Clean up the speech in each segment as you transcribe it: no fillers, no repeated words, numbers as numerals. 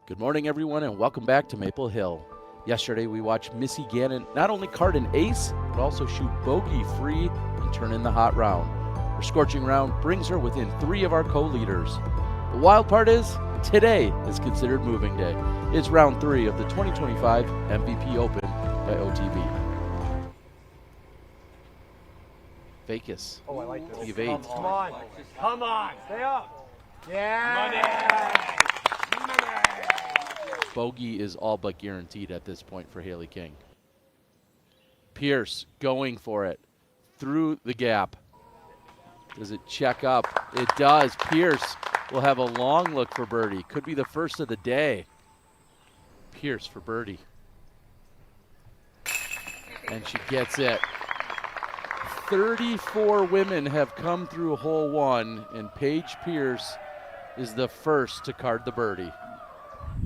Good morning, everyone, and welcome back to Maple Hill. Yesterday, we watched Missy Gannon not only card an ace, but also shoot bogey-free and turn in the hot round. Her scorching round brings her within 3 of our co-leaders. The wild part is, today is considered moving day. It's round 3 of the 2025 MVP Open by OTB. Vegas. Oh, I like this. Eve 8. Come on. Come on. Stay up. Yeah. Bogey is all but guaranteed at this point for Haley King. Pierce going for it through the gap. Does it check up? It does. Pierce will have a long look for birdie. Could be the first of the day. Pierce for birdie. And she gets it. 34 women have come through hole 1, and Paige Pierce is the first to card the birdie.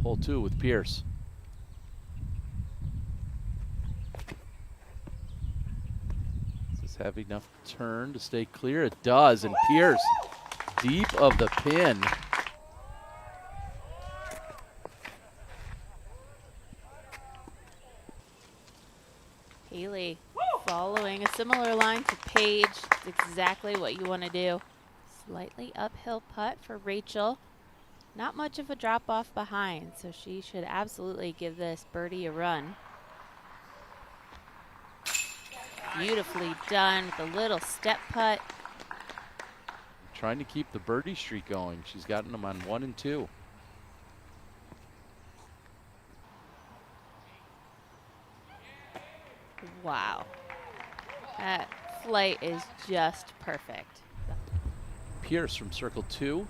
Hole 2 with Pierce. Does this have enough turn to stay clear? It does, and Pierce deep of the pin. Haley following a similar line to Paige. It's exactly what you want to do. Slightly uphill putt for Rachel. Not much of a drop off behind, so she should absolutely give this birdie a run. Beautifully done with a little step putt. Trying to keep the birdie streak going. She's gotten them on 1 and 2. Wow. That flight is just perfect. Pierce from circle 2.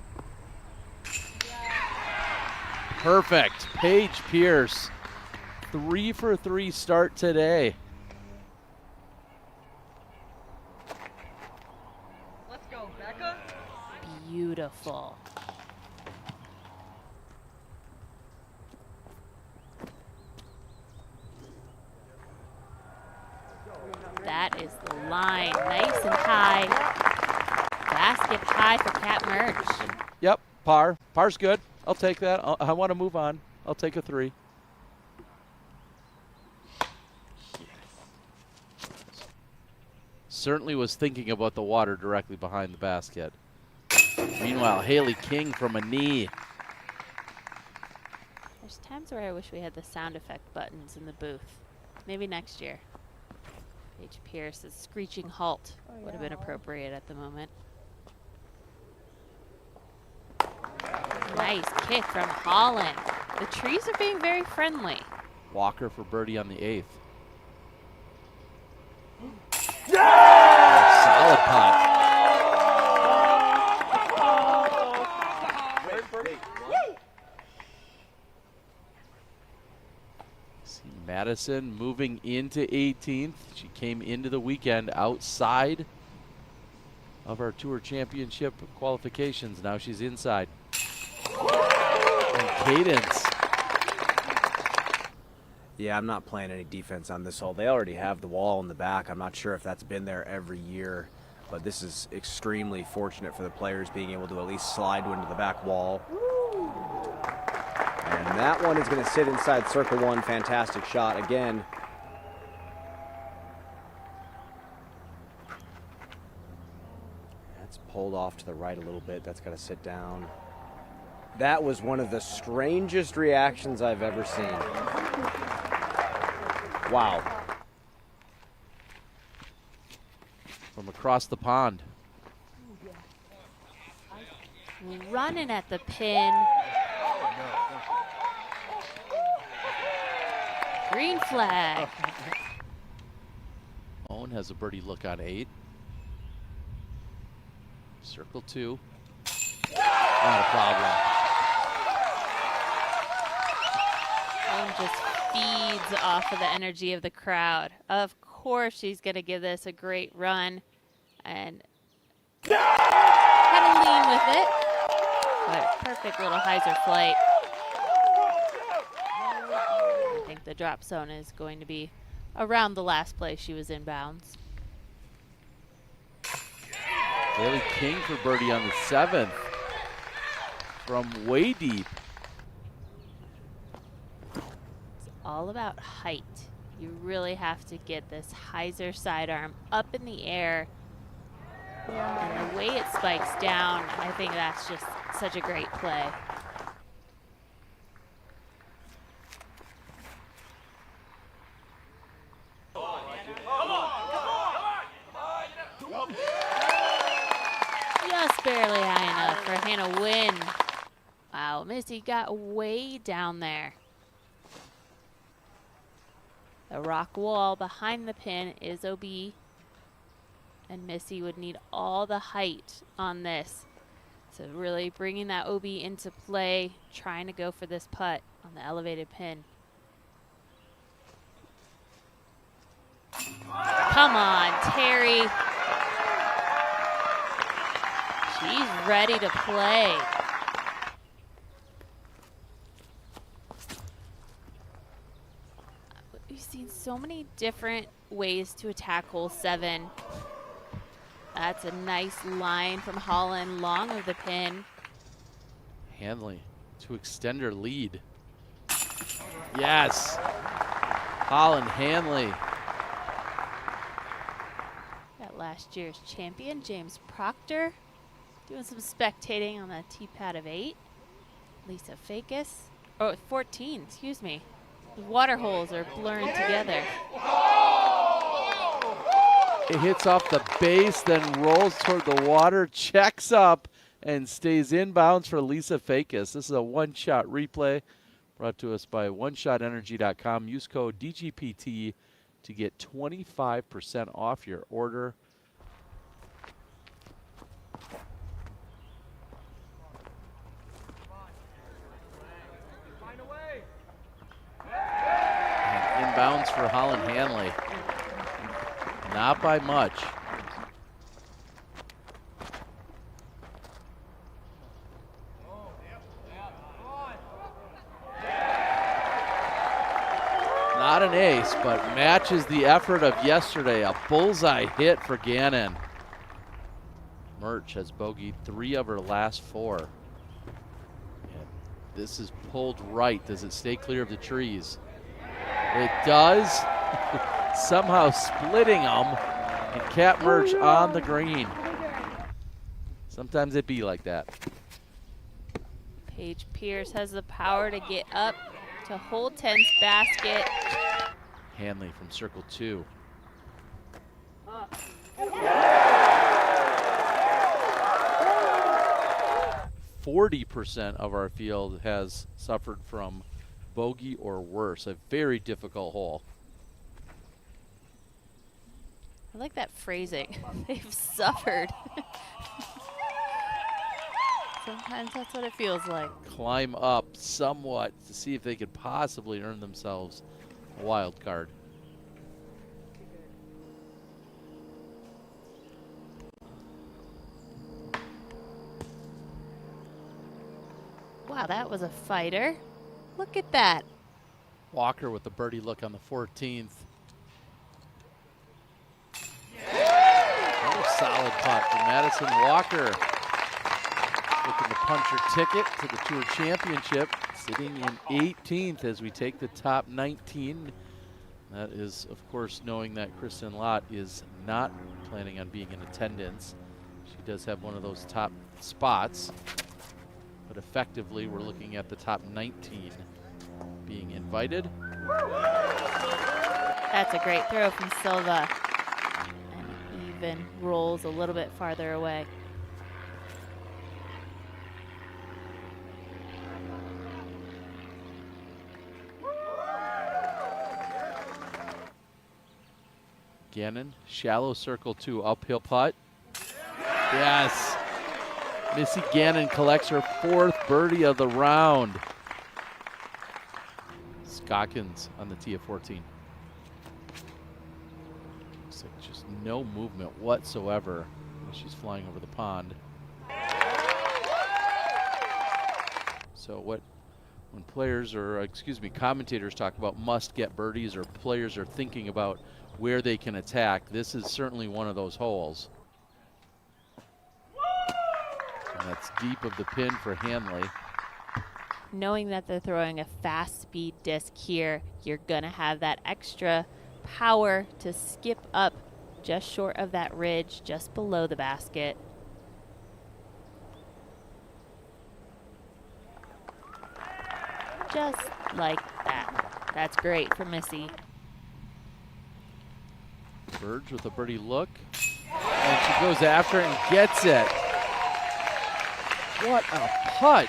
Perfect. Paige Pierce. 3 for 3 start today. Let's go, Becca. Beautiful. That is the line. Nice and high. Basket high for Cat Merch. Yep, par. Par's good. I'll take that. I want to move on. I'll take a 3. Certainly was thinking about the water directly behind the basket. Meanwhile, Haley King from a knee. There's times where I wish we had the sound effect buttons in the booth. Maybe next year. Paige Pierce's screeching halt would have been appropriate at the moment. Nice kick from Holland. The trees are being very friendly. Walker for birdie on the 8th. Yeah! Solid putt. See Madison moving into 18th. She came into the weekend outside of our Tour Championship qualifications. Now she's inside. And Cadence. Yeah, I'm not playing any defense on this hole. They already have the wall in the back. I'm not sure if that's been there every year, but this is extremely fortunate for the players being able to at least slide into the back wall. And that one is going to sit inside circle 1. Fantastic shot again. That's pulled off to the right a little bit. That's got to sit down. That was one of the strangest reactions I've ever seen. Wow. From across the pond. Running at the pin. Green flag. Owen has a birdie look on 8. Circle 2. Not a problem. Owen just feeds off of the energy of the crowd. Of course she's going to give this a great run. And kind of lean with it. But perfect little hyzer flight. I think the drop zone is going to be around the last place she was in bounds. Haley King for birdie on the 7th. From way deep. all about height. You really have to get this hyzer sidearm up in the air. And the way it spikes down, I think that's just such a great play. Just barely high enough for Hannah Wynn. Wow, Missy got way down there. The rock wall behind the pin is OB. And Missy would need all the height on this. So really bringing that OB into play, trying to go for this putt on the elevated pin. Come on, Terry. She's ready to play. We've seen so many different ways to attack hole 7. That's a nice line from Holland, long of the pin. Hanley to extend her lead. Yes. Holland Hanley. Got last year's champion, James Proctor, doing some spectating on the tee pad of 8. Lisa Fakis, 14, excuse me. The water holes are blurring together. It hits off the base, then rolls toward the water, checks up, and stays inbounds for Lisa Fakis. This is a one-shot replay brought to us by OneShotEnergy.com. Use code DGPT to get 25% off your order. And inbounds for Holland Hanley. Not by much. Not an ace, but matches the effort of yesterday. A bullseye hit for Gannon. Murch has bogeyed 3 of her last 4. And this is pulled right. Does it stay clear of the trees? It does. Somehow splitting them, and Cat Murch on the green. Sometimes it be like that. Paige Pierce has the power to get up to hole 10's basket. Hanley from circle 2. %40 of our field has suffered from bogey or worse. A very difficult hole. I like that phrasing. They've suffered. Sometimes that's what it feels like. Climb up somewhat to see if they could possibly earn themselves a wild card. Wow, that was a fighter. Look at that. Walker with the birdie look on the 14th. Another solid putt for Madison Walker. Looking to punch her ticket to the Tour Championship. Sitting in 18th as we take the top 19. That is, of course, knowing that Kristen Lott is not planning on being in attendance. She does have one of those top spots. But effectively, we're looking at the top 19 being invited. That's a great throw from Silva. And even rolls a little bit farther away. Gannon, shallow circle 2, uphill putt. Yes. Missy Gannon collects her 4th birdie of the round. Skockins on the tee of 14. Looks like just no movement whatsoever as she's flying over the pond. So when players or, commentators talk about must get birdies or players are thinking about where they can attack, this is certainly one of those holes. And that's deep of the pin for Hanley. knowing that they're throwing a fast speed disc here, you're going to have that extra power to skip up just short of that ridge, just below the basket. Just like that. That's great for Missy. Burge with a birdie look. And she goes after it and gets it. What a putt.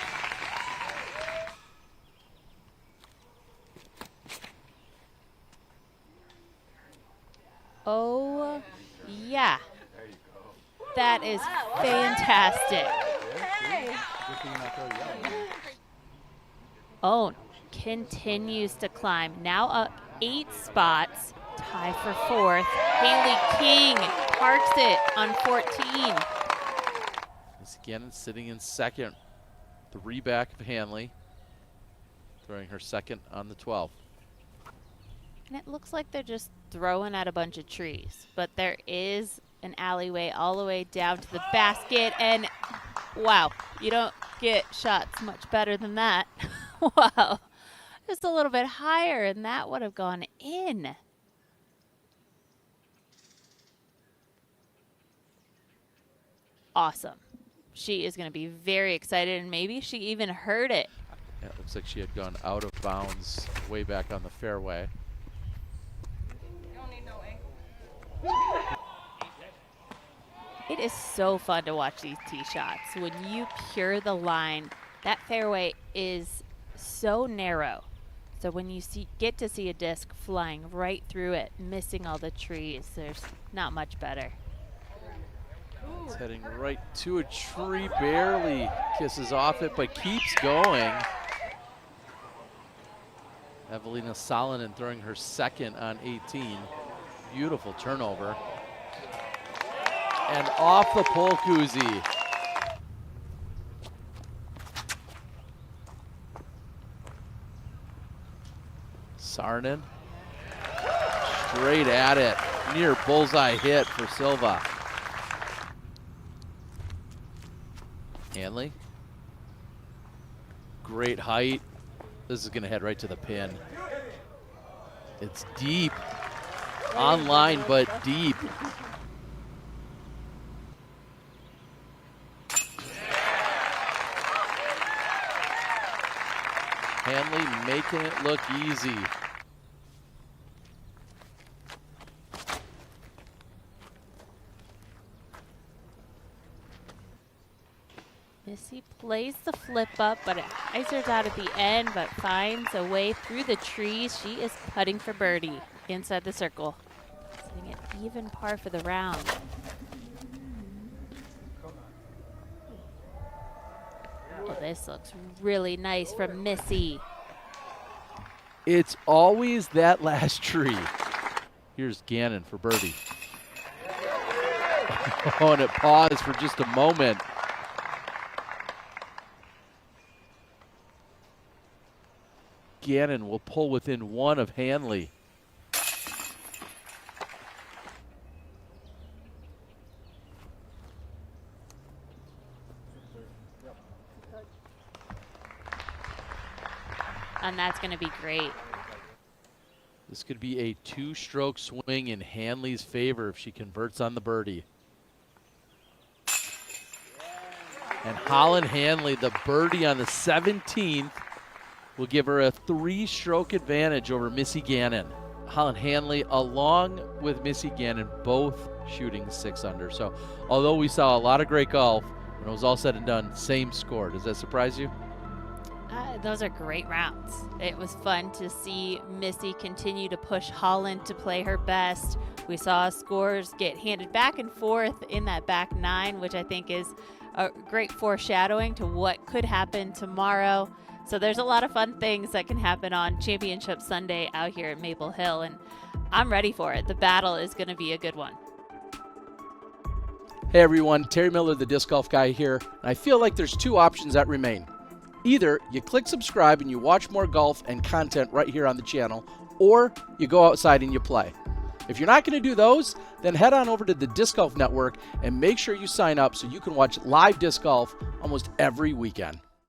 Oh, yeah. That is fantastic. Oh, continues to climb. Now up 8 spots. Tie for 4th. Haley King parks it on 14. Miss Gannon sitting in 2nd. 3 back of Hanley. Throwing her 2nd on the 12th. And it looks like they're just throwing at a bunch of trees. But there is an alleyway all the way down to the basket. And wow, you don't get shots much better than that. Wow. Just a little bit higher and that would have gone in. Awesome. She is going to be very excited, and maybe she even heard it. Yeah, it looks like she had gone out of bounds way back on the fairway. It is so fun to watch these tee shots. When you pure the line, that fairway is so narrow. So when you get to see a disc flying right through it, missing all the trees, there's not much better. It's heading right to a tree, barely kisses off it, but keeps going. Evelina Salonen throwing her 2nd on 18. Beautiful turnover. And off the pole koozie. Sarnen straight at it. Near bullseye hit for Silva. Hanley. Great height. This is going to head right to the pin. It's deep. Online, but deep. Hanley making it look easy. Missy plays the flip up, but it isers out at the end, but finds a way through the trees. She is putting for birdie inside the circle. Setting it even par for the round. Oh, this looks really nice from Missy. It's always that last tree. Here's Gannon for birdie. Oh, and it paused for just a moment. Gannon will pull within 1 of Hanley. And that's going to be great. This could be a 2-stroke swing in Hanley's favor if she converts on the birdie. And Holland Hanley, the birdie on the 17th, will give her a 3-stroke advantage over Missy Gannon. Holland Hanley, along with Missy Gannon, both shooting 6 under. So although we saw a lot of great golf, when it was all said and done, same score. Does that surprise you? Those are great rounds. It was fun to see Missy continue to push Holland to play her best. We saw scores get handed back and forth in that back 9, which I think is a great foreshadowing to what could happen tomorrow. So there's a lot of fun things that can happen on Championship Sunday out here at Maple Hill, and I'm ready for it. The battle is going to be a good one. Hey everyone, Terry Miller, the Disc Golf Guy here. And I feel like there's 2 options that remain. Either you click subscribe and you watch more golf and content right here on the channel, or you go outside and you play. If you're not going to do those, then head on over to the Disc Golf Network and make sure you sign up so you can watch live disc golf almost every weekend.